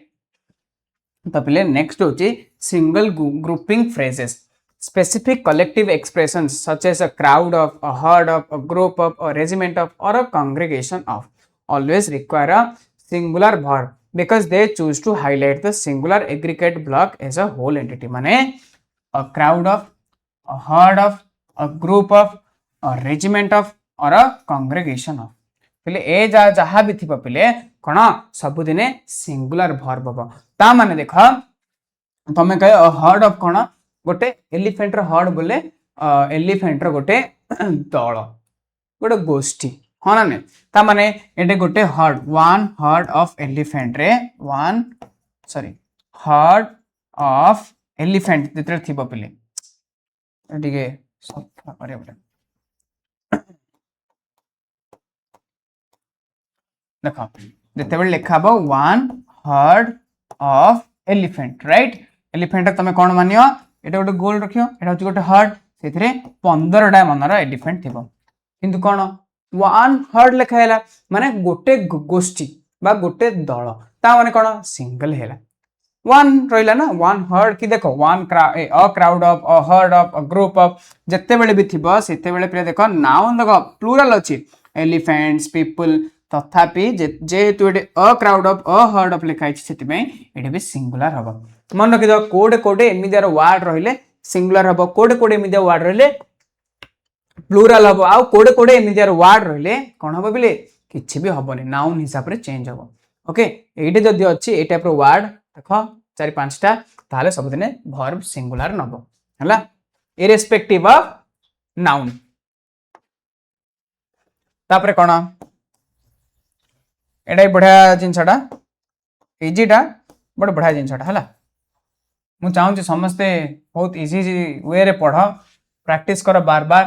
तो पिले नेक्स्ट होची single grouping phrases specific collective expressions such as a crowd of, a herd of, a group of, a regiment of, or a congregation of always require a singular verb because they choose to highlight the singular aggregate block as a whole entity. माने a crowd of, a herd of, a group of, a regiment of, or a congregation of. पिले ए जहाँ भी थी पिले कौन सब दिने singular verb हम ता माने देख तमें कह हर्ड ऑफ कौन गोटे एलिफेंट हर्ड बोले एलिफेंट गोटे दल गोटे गोष्ठी हाँ ना नहीं ता माने एटे गोटे herd one herd of elephant रे one sorry herd of elephant जितने थी पिले टिके सफा करे देख जिते लिखा हम one herd of elephant right elephant तुम कौन मानियो एटा गोटे गोल रखियो एटा होची गोटे हर्ड सेथिरे 15टा मनर एलिफेंट थिबो किंतु कोन वन हर्ड लिखा हैला माने गोटे गोष्ठी बा गोटे दल ता माने कोन सिंगल हैला वन रहिला ना वन हर्ड की देखो one a crowd of a herd of a group of जत्ते बेले भी थिबो सेते बेले पे देखो नाउन देखो प्लूरल अछि एलिफेंट्स पीपल तथापि जेहेतु एटे a crowd of a herd of लिखा अछि सेति में एटे भी सिंगुलर हबो मन रखि दो कोडे कोडे एमिदियार वर्ड रहिले सिंगुलर हबो कोडे कोडे एमिदिया वर्ड रहिले प्लूरल हबो आ कोडे कोडे एमिदियार वर्ड रहिले कोन हबो बिले किछि भी हबोनी नाउन हिसाब रे चेंज हबो ओके एटे जदि अछि ए टाइप रो वर्ड देखो 4-5टा ताले सब दिने वर्ब सिंगुलर नबो हला इरेस्पेक्टिव ऑफ नाउन तापरे कोन एटा बढ़िया जिनसटा इजीटा बड़ बढ़िया जिनसटा हला मु चाहूँ समस्ते बहुत इजी वे रे पढ़ प्रैक्टिस कर बार बार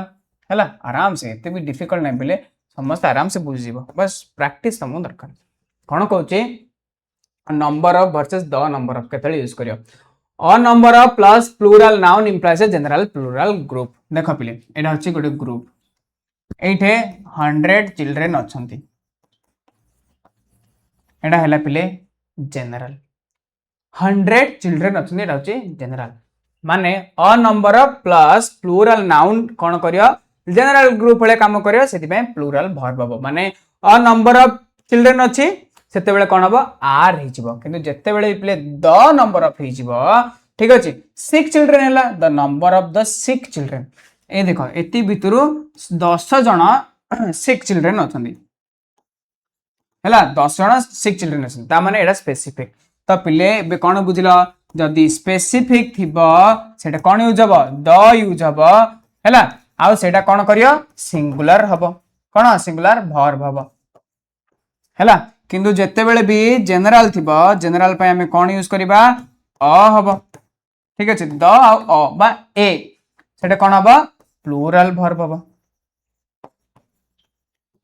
है आराम से एत भी डिफिकल्ट नहीं बोले समस्त आराम से बुझी बस प्रैक्टिस तुम दरकार कौन कह number of versus the number of केतले यूज करियो a number of plus plural noun implies a general plural group देख पिले एटा होची गोटे ग्रुप एठे 100 चिल्ड्रेन अछंती एटा हैला पिले जनरल 100 चिल्ड्रेन अच्छे जनरल माने a number of plus plural noun कौन करियो जनरल ग्रुप वाले काम करियो सेति पे प्लूरल वर्ब हबो माने अ नंबर ऑफ चिल्ड्रेन अछि सेते बेले कोन हबो आर हि जिवो किंतु जेते बेले प्ले द नंबर ऑफ हि जिवो ठीक अछि 6 चिल्ड्रेन हैला the number of the 6 children ए देखो एति भितरु 10 जण 6 चिल्ड्रेन अछंदी हैला 10 जण 6 चिल्ड्रेन अछंदी ता माने एडा स्पेसिफिक तो पिले बे कौन बुझल जदि स्पेसिफिक थिबो सेटा कौन यूज हबो द यूज हबो हैला आउ सेटा कौन करियो सिंगुलर हबो कौन सिंगुलर वर्ब हबो हैला किंतु जेते बेले भी जनरल थिबो जनरल पे हमें कौन यूज करिबा अ हबो ठीक अछि द आउ अ बा ए सेटा कौन हबो प्लूरल वर्ब हबो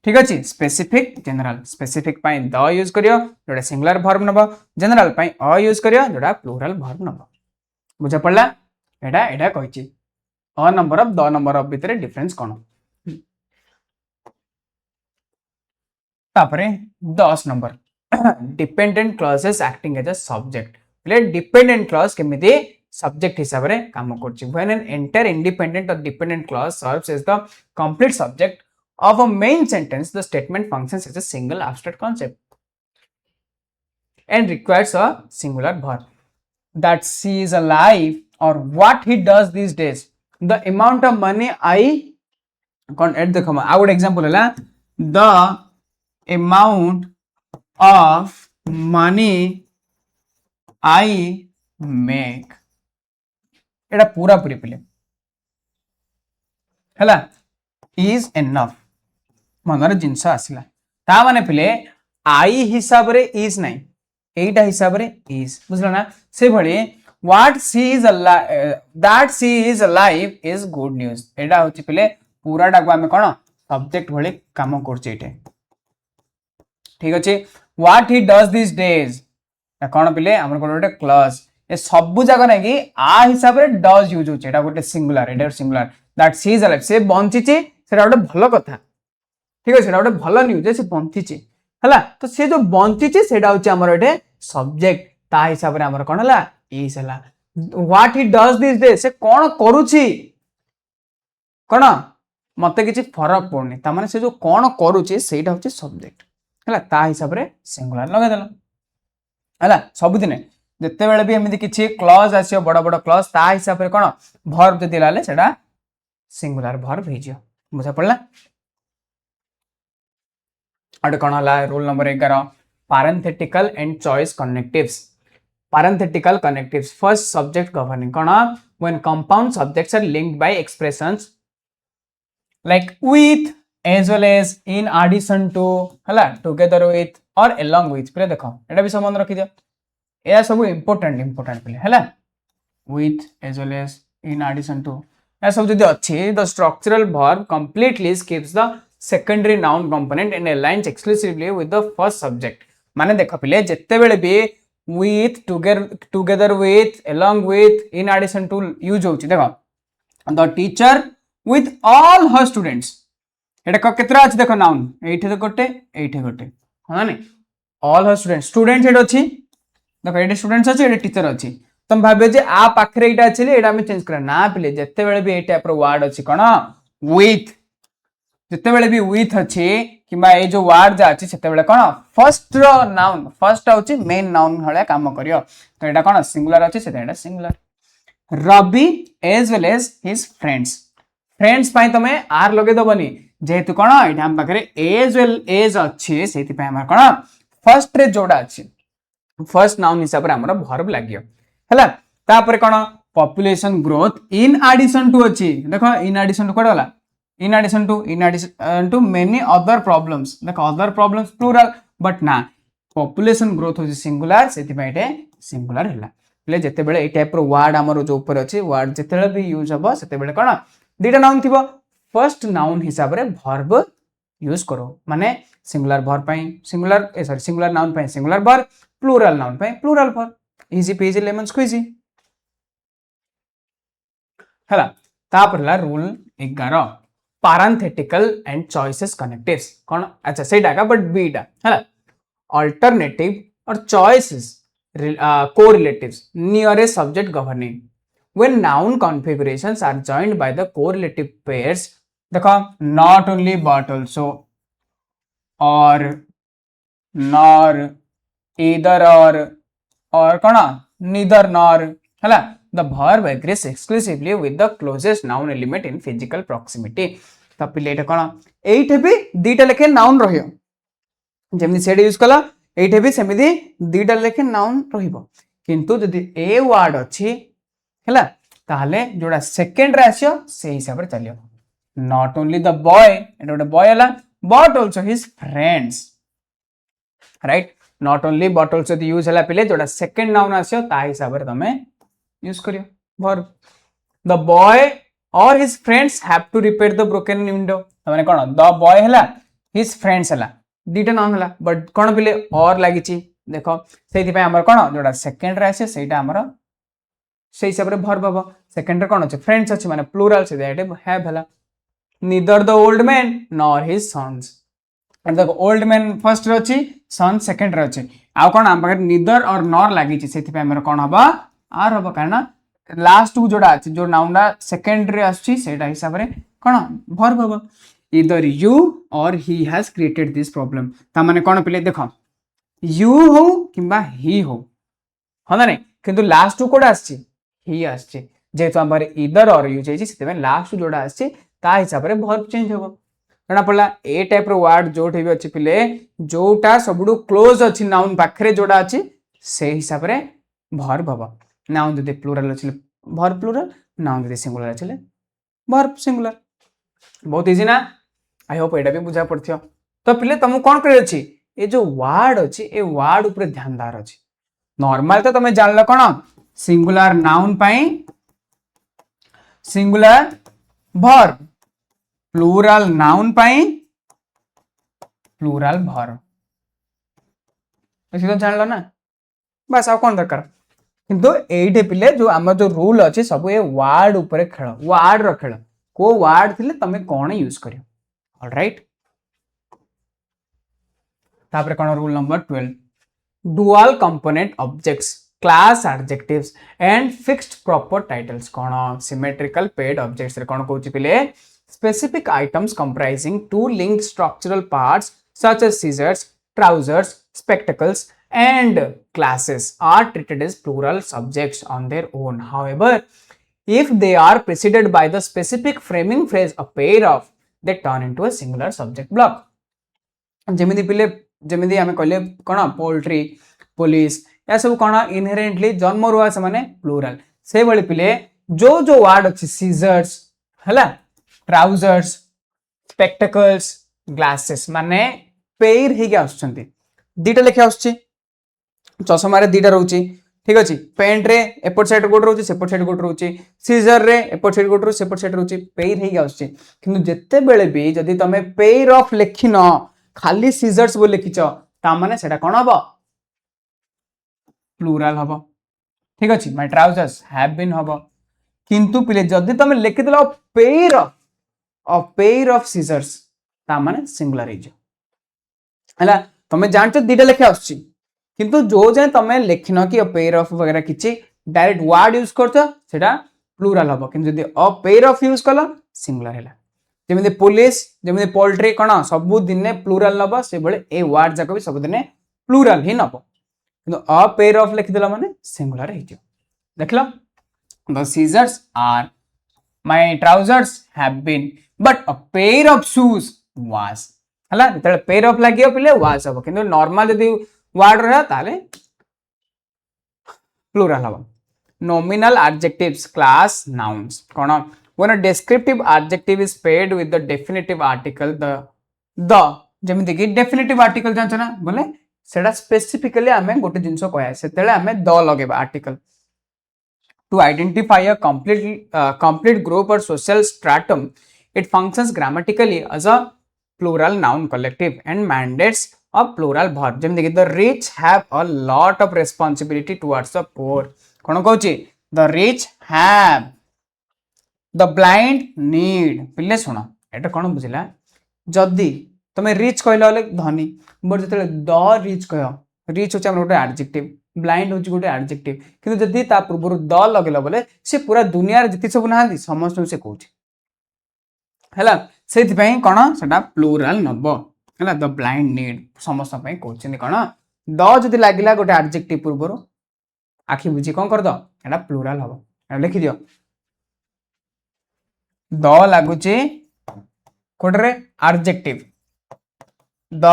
ठीक अछि स्पेसिफिक जनरल स्पेसिफिक पाई द यूज करियो जोडा सिंगुलर वर्ब नबो जनरल पाई अ यूज करियो जोडा प्लूरल वर्ब नबो बुझा पड़ला एडा एडा कहिछि a number of the number of भितरे डिफरेंस कोन तापरे 10 number dependent clauses acting as a subject ले डिपेंडेंट क्लॉज केमिति सब्जेक्ट हिसाब रे काम करछि व्हेन एन एंटायर इंडिपेंडेंट और dependent clause serves as the complete subject of a main sentence, the statement functions as a single abstract concept and requires a singular verb. That she is alive or what he does these days. The amount of money I at the comma. I would example the amount of money I make. एटा पूरा पूरी पिले हैला is enough मनर जिनस आसला ता माने पिले आई हिसाब रे इज नाही एटा हिसाब रे इज बुझला ना से भली what she is that she is alive is good news एटा होची पिले पूराटा को आमे कोन सब्जेक्ट भली काम करछे एटे ठीक अछि what he does this days कौन पिले हमर गोटे क्लॉज ए सब जगह नै कि आ हिसाब रे डज यूज होचे एटा गोटे सिंगुलर एटा singular that she is alive से बंचिचे सेटा गोटे भलो कथा ठीक अछि सेटा गोटे भलो न्यूज से बंचिचे हला तो से जो बंचिचे सेटा होचे हमर एटे सब्जेक्ट ता हिसाब रे हमर कोन हला इज हला what he does this day से कोन करूची कोन मते किछि फरक पड़नी ता माने से जो कोन करूची सेटा होचे सब्जेक्ट हला ता हिसाब रे सिंगुलर लगा देला हला सब दिन जते बेले भी एमिति किछि क्लॉज आसियो बड़ बड़ क्लॉज ता हिसाब रे कोन वर्ब जति लाले सेटा सिंगुलर वर्ब हे जियो बुझा पड़ला अड कोन हला rule number 11 parenthetical and choice connectives parenthetical connectives first subject governing cone when compound subjects are linked by expressions like with as well as in addition to हला together with or along with पे देखो एटा भी संबंध रखि दियो एया सब important पे हला with as well as in addition to एया सब जदी अछि the structural verb completely skips the secondary noun component and aligns exclusively with the first subject माने देखो पिले जत्ते बेले भी with together with along with in addition to use होछि देखो the teacher with all her students एटा केतरा अछि देखो नाउन एठे गोटे हां नै ऑल हर स्टूडेंट्स एट अछि देखो एटे स्टूडेंट्स अछि एटे टीचर अछि तुम भाबे जे आ पाखरे एटा अछि एटा हम चेंज करा ना पिले जत्ते बेले भी ए टाइप रो वर्ड अछि कोन विथ जत्ते बेले भी विथ अछि किबा ए जो वर्ड जा अछि सेते बेले कोन फर्स्ट रो नाउन फर्स्ट अछि मेन नाउन हळे काम करियो तो एटा कोन सिंगुलर अछि सेते एटा singular Ravi as well as his friends पाई तमे आर लगे दबनी जेहेतु कोन एटा हम पाखरे एज वेल एज अछि सेति पाई हमर कोन फर्स्ट रे जोड़ा अछि फर्स्ट नाउन हिसाब रे हमर वर्ब लागियो हला तापर कोन population growth in addition to अछि देखो इन एडिशन टू कोड होला in addition to many other problems देखो अदर प्रॉब्लम्स प्लूरल बट ना पॉपुलेशन ग्रोथ होछि सिंगुलर सेति पाई एटे सिंगुलर हला ले जते बेले ए टाइप रो वर्ड हमर जो ऊपर अछि वर्ड जते बेले भी यूज हबो सेते बेले कोन दीटा नाउन थिबो फर्स्ट नाउन हिसाब रे वर्ब यूज करो माने सिंगुलर वर्ब पाई सिंगुलर सिंगुलर नाउन पाई सिंगुलर वर्ब प्लूरल नाउन पाई plural verb easy peasy lemon squeezy हला तापर ला rule 11 parenthetical and choices connectives कोन अच्छा सेटा का बट बीटा हला alternative or choices correlatives near a subject governing when noun configurations are joined by the correlative pairs देखो not only but also or nor either or cone neither nor हला the verb agrees exclusively with the closest noun element in physical proximity तो पिले एटा कोन एइठे भी दीटा लेखे noun रहियो Zeme said use कला एइठे भी सेमिदी दीटा लेखे नाउन रहिबो किंतु जदि ए वर्ड अछि हला ताले जोडा सेकंड रे आसियो से हिसाब रे चलियो not only the boy एटा गोटे बॉय हला but also his friends right not only but also the use हला पिले जोडा सेकंड नाउन आसियो ता हिसाब रे तमे यूज करियो verb the boy or his friends have to repair the broken window माने कोन the boy हला his friends हला दीटा नाउन हला बट कोन पिले और लागि छि देखो सेति पय हमर कोन जोडा सेकंड रे आसे सेटा हमर से हिसाब रे verb हबो सेकंड रे कोन अछि फ्रेंड्स अछि माने प्लूरल से दैट हैव हला neither the old man nor his sons and the old man first रे अछि son second रे अछि आ कोन हम पाखे neither और nor लागि छि सेति पय हमर कोन हबा आर हबो कारण लास्ट टू जोडा अछि जो नाउनडा सेकंड रे आछि सेटा हिसाब रे कोन verb हबो either you or he has created this problem ता माने कोन पिले देखो you हो किबा he हो हना नै किंतु लास्ट टू कोड आछि he आछि जेतो हमर either or यूज होइछि सेते में लास्ट टू जोडा आछि ता हिसाब रे verb चेंज होबो जना पडला ए टाइप रो वर्ड जोठी भी अछि पिले जोटा सबडू क्लोज अछि नाउन पाखरे जोडा अछि से हिसाब रे verb हबो नाउन जदि प्लूरल अछि verb प्लूरल नाउन जदि सिंगुलर अछि verb सिंगुलर बहुत इजी ना आई होप एटा भी बुझा पड़थियो तो पिले तुम कोन करे अछि ए जो वर्ड अछि ए वर्ड ऊपर ध्यान दार अछि नॉर्मल तो तमे जानलो कोन सिंगुलर नाउन पाई सिंगुलर वर्ब, प्लूरल नाउन पाई प्लूरल वर्ब। तो जान लो ना, बस आ कौन दरकार। किंतु एइठे पिले जो आम जो रूल अच्छे सब ये वर्ड ऊपर खेल, वर्ड रो खेल, को वर्ड थिले तमे कौन यूज करियो। ऑलराइट, तापर कौन rule number 12, dual component objects, class adjectives and fixed proper titles। कौन symmetrical paired objects रे कौन कहूची पिले, specific items comprising two linked structural parts such as scissors, trousers, spectacles and glasses are treated as plural subjects on their own. However, if they are preceded by the specific framing phrase a pair of, they turn into a singular subject block। जेमिति पिले जेमिति आमे कहले कोन poultry, police या सब कोन inherently जन्म रुआ से माने plural. से बळी पिले जो जो वर्ड अछि सीजर्स हला, ट्राउजर्स, स्पेक्टेकल्स, ग्लासेस माने पेयर हे गया आछंती। दीटा लेखा आछी, चश्मा रे दीटा रहउची, ठीक अछि। पेंट रे एपट साइड गोट रहउची, सेपट साइड गोट रहउची, सीजर रे एपट साइड गोट रहउची, सेपट साइड रहउची, पेयर हे गया आछी। किंतु जत्ते बेले भी जदी तमे पेयर ऑफ लेखिन, खाली सीजर्स बोल लिखिच, ता माने सेटा कोन हबो, प्लूरल हबो। ठीक अछि, माय ट्राउजर्स हैव बीन हबो। किंतु पिले जदी तमे लिखि देलो पेयर ऑफ सीजर्स, ता माने सिंगुलर हिजो हला। तमे जानछ दीटा लेखे आछी, किंतु जो जे तमे लिखिन कि पेयर ऑफ वगैरह किछि डायरेक्ट वर्ड यूज करछ, सेटा प्लूरल हबो। किंतु जदी पेयर ऑफ यूज कलो, सिंगुलर हैला। जेमिति पुलिस, जेमिति पोल्ट्री कोन सब दिन प्लूरल नबो, से बळे ए वर्ड जाको भी सब दिन प्लूरल ही नबो। किंतु अ पेयर ऑफ लिखि देला माने सिंगुलर हिजो। देखलो, the scissors are, my trousers have been, but a pair of shoes was हला। जते पेयर ऑफ लागियो पिले वाज हबो, किंतु नॉर्मल जदी वर्ड रहा ताले प्लूरल हबो। Nominal adjectives, class nouns cone, when a descriptive adjective is paired with the definitive article, the जेमिति कि definitive article जानछ ना बोले सेटा स्पेसिफिकली हमें गोटे जिंस कहया, सेतेले हमें द लगेबा article to identify a complete group or social stratum। it functions grammatically as a plural noun collective and mandates a plural verb। जेमिति कि the rich have a lot of responsibility towards the poor। कोन कहूची, the rich have, the blind need. पिले सुन, एटा कोन बुझिला, जदी तमे rich कहला ले धनी, बट जते द रिच कह, रिच होचे हमर गोटे एडजेक्टिव, ब्लाइंड होचे गोटे एडजेक्टिव, किंतु जदी ता पूर्व द लगेला बोले से पूरा दुनिया रे जति सब नाहंदी समस्त से कहूची हला। सेति पई कोन सेटा प्लूरल नबो हला। द ब्लाइंड नीड समस्त पई कहउछनी कोन, द जदी लागिला गोटे एडजेक्टिव पूर्व आखि बुझी कोन कर दो, एटा प्लूरल हबो। लिखि दियो, द लागुची कोटरे एडजेक्टिव, द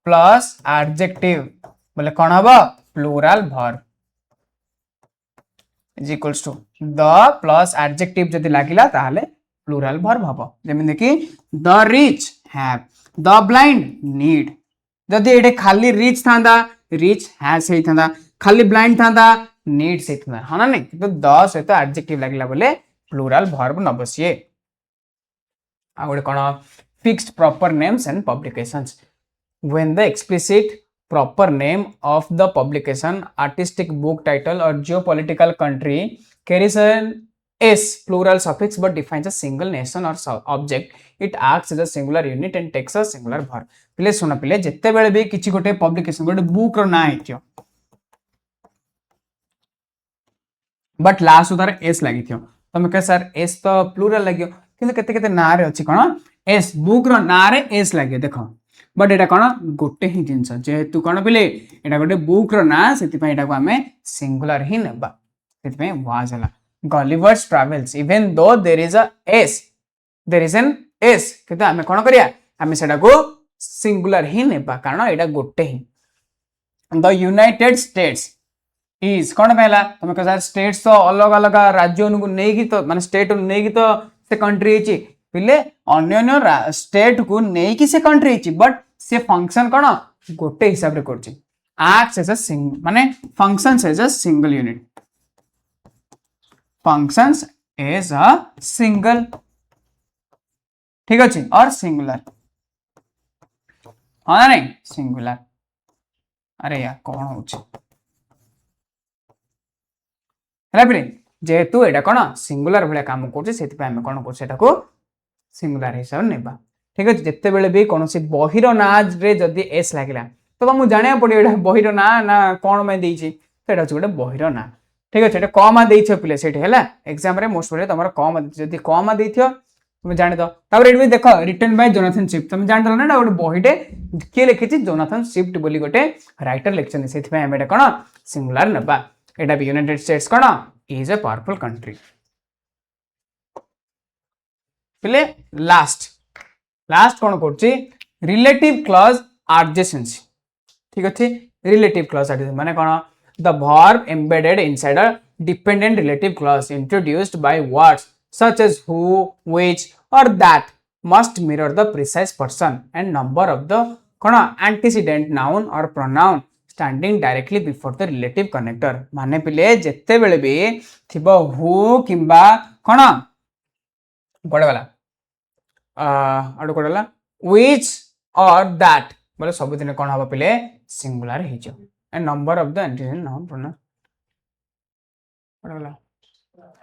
प्लस एडजेक्टिव बोले कौन हबो, plural verb is equals to the plus adjective जदी लागिला ताले प्लूरल वर्ब हबो। जेमिति कि the rich have, the blind need. जदी एटे खाली रिच थांदा, रिच हैज हे थांदा, खाली ब्लाइंड थांदा, नीड से थांदा, हना नै। तो द सहित एडजेक्टिव लागिला बोले प्लूरल वर्ब न बसिए। आउट कोन, fixed proper names and publications. when the explicit proper name of the publication, artistic book title or geopolitical country carries an s plural suffix but defines a single nation or object, it acts as a singular unit and takes a singular verb। पिले सुन पिले, जत्ते बेले भी किछि गोटे publication गोटे book रो ना आइथियो but last उतार एस लागिथियो, तमे कह सर एस तो प्लूरल लागियो, किंतु केते केते ना रे अछि कोन एस, बुक रो ना रे एस लागियो देखो, बट एटा कोन गोटे ही जिंस जेहेतु कोन पिले एटा गोटे बुक रो ना, सेति पई एटा को हमें सिंगुलर ही नेबा, सेति पई वाज हला। Gulliver's Travels, even though there is a S, there is an S, किंतु हमें कोन करिया, हमें सेटा को सिंगुलर ही नेबा कारण एटा गोटे ही। द यूनाइटेड स्टेट्स इज कोन पहला, तुम कह सर स्टेट्स तो अलग अलग राज्य को नेकी तो माने स्टेट नेकी तो से कंट्री हिची, पिले अन्य अन्य स्टेट को नेकी से कंट्री हिची, बट से फंक्शन कोन गोटे हिसाब रे करची, एक्ट्स एज अ सिंगल माने functions as a single unit. functions as a single, ठीक अच्छे, और सिंगुलर, हाँ ना नहीं सिंगुलर, अरे यार कौन हो जेहेतु एटा कौन सिंगुलर भाया काम कर कौन कर सिंगुलर हिसाब से नेबा, ठीक अच्छे। जिते बेले भी कौन बहिर ना रे जदि एस लगे तो तुमको जाना पड़ो ये बहिर ना ना कौन मैं देती तो ये गोटे बहिर ना, ठीक अच्छे। कमा दे पिले से एग्जाम मोस्ट प्रोबेबली तुम कमा जब कमा दे तुम जान दे देख रिटन बाय जोनाथन स्विफ्ट तुम जान दल ना गोटे बहीटे किए लिखी जोनाथन स्विफ्ट बोली गोटे राइटर लिखते से कौन सिंगुलर नेबा। एटा भी यूनाइटेड स्टेट्स कौन इज ए पावरफुल कंट्री। पिले लास्ट लास्ट कौन कर रिलेटिव क्लॉज adjacency, ठीक अच्छे। रिलेटिव क्लॉज adjacency माने कौन the verb embedded inside a dependent relative clause introduced by words such as who, which or that must mirror the precise person and number of the कौन antecedent noun or pronoun standing directly before the relative connector। माने पिले जेते बेले भी थिबो who किंबा कौन कोडे वाला आडो कोडे वाला which or that बोले सब दिन कौन हबो पिले सिंगुलर हे जो and number of the antecedent noun pronoun कोडे वाला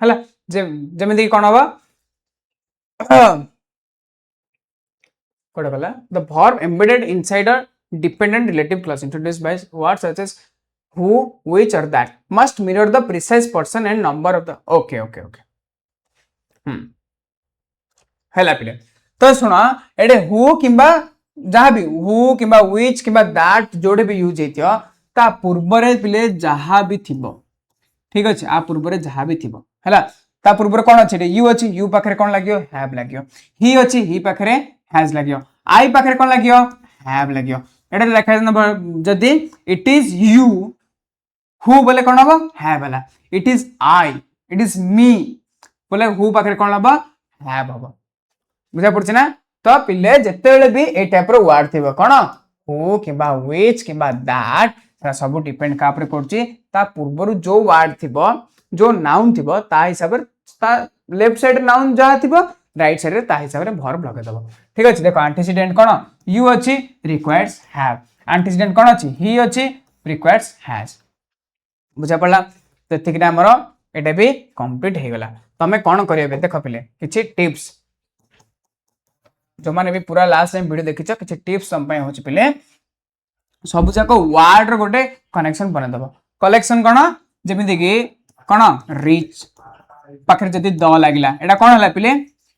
हला जेमिति कौन हबो the verb embedded inside a dependent relative clause introduced by words such as who, which or that must mirror the precise person and number of the okay हैला पिले तो सुना एडे who किंबा जहाँ भी who किंबा which किंबा that जोड़े भी यूज हेतियो ता पूर्वरे पिले जहाँ भी थिबो, ठीक अछि। आ पूर्वरे जहाँ भी थिबो हैला ता पूर्वरे कोन अछि यू अछि यू पाखरे कोन लागियो हैव लागियो, ही अछि ही पाखरे हैज लागियो, आई पाखरे कोन लागियो हैव लागियो। एटा लिखा नंबर जदी इट इज यू हु बोले कोन हबो हैव हला, it is I it is me बोले हु पाखरे कोन हबो हैव हबो, बुझा पड़छ ना। तो पिले जते बेले भी ए टाइप रो वर्ड थिबो कोन हु किबा व्हिच किबा दैट सब डिपेंड का ऊपर करछि ता पूर्वरु जो वर्ड थिबो जो नाउन थिबो ता हिसाब रे ता लेफ्ट साइड नाउन जा थिबो राइट साइड रे ता हिसाब रे वर्ब लगे दबो, ठीक अछि। देखो एंटीसीडेंट कोन यू अछि रिक्वायर्स हैव, एंटीसीडेंट कोन अछि ही अछि रिक्वायर्स हैज, बुझा पड़ला। तो एतिक हमर एटा भी कंप्लीट हे गेला। तमे कोन करियबे देखो पिले किछि टिप्स जो माने भी पूरा लास्ट टाइम वीडियो देखिछ किछि टिप्स सम पय होछि पिले सब जाको वर्ड रो गोटे कनेक्शन बना दबो। कलेक्शन कोन जेमिति कि कोन रिच पाखरे जदि द लागिला एटा कोन हला पिले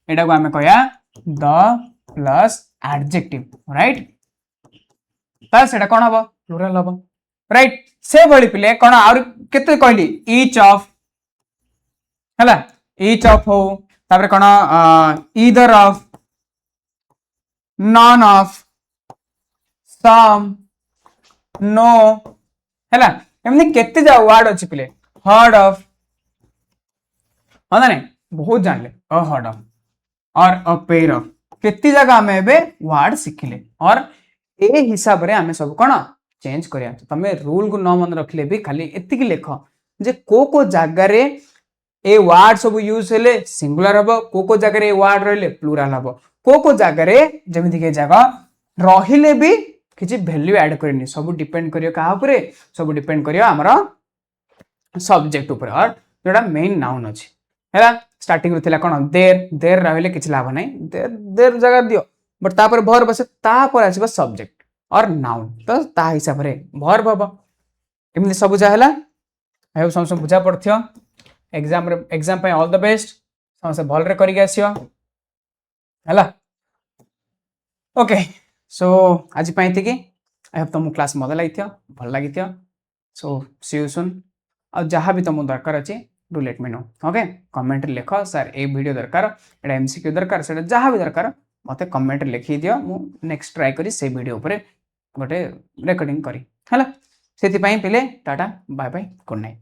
एटा को हमें कहया द प्लस एडजेक्टिव राइट ता सेटा कोन हबो प्लुरल हबो राइट। से भली पिले कोन और केते कहली ईच ऑफ हला ईच ऑफ हो तापर कोन either of none of some no हैला एमनी केते जा वर्ड अछि पिले हर्ड ऑफ हां नहीं बहुत जानले अ हर्ड ऑफ और अ पेयर ऑफ केते जगह हमें एबे वर्ड सिखिले और ए हिसाब रे हमें सब कोन चेंज करिया। तमे रूल को न मन रखले भी खाली एति की लेखो जे को जगह रे ए वर्ड सब यूज हेले सिंगुलर हबो को जगह रे वर्ड रहले प्लुरल हबो को जगह रे जेमिति के जगह रहिले भी किछि वैल्यू ऐड करनी सब डिपेंड करियो कहा ऊपर सब डिपेंड करियो हमरा सब्जेक्ट ऊपर और जोड़ा मेन नाउन अछि हैला। स्टार्टिंग थिला कोन देर देर रहले किछि लाभ नै देर देर जगह दियो बट तापर वर्ब बसे तापर आसीबा सब्जेक्ट और नाउन तो ता हिसाब रे वर्ब हबो एमनि सब जा हैला। आइ सब बुझा पड़थियो एग्जाम पे ऑल द बेस्ट समसे भल रे करि आसियो हैला ओके। सो आज पाई थी कि आई होप तुम क्लास मजा लगी भल लगी सो सी यू सुन और जहाँ भी तुम दरकार अच्छे do let me know okay comment लिख सर ए वीडियो दरकार एटा एमसीक्यू दरकार से जहाँ भी दरकार मते कमेंट लिखी दियो मु नेक्स्ट ट्राई करी से वीडियो ऊपर गोटे रिकॉर्डिंग करी हला सेति पई पिले tata bye bye good night.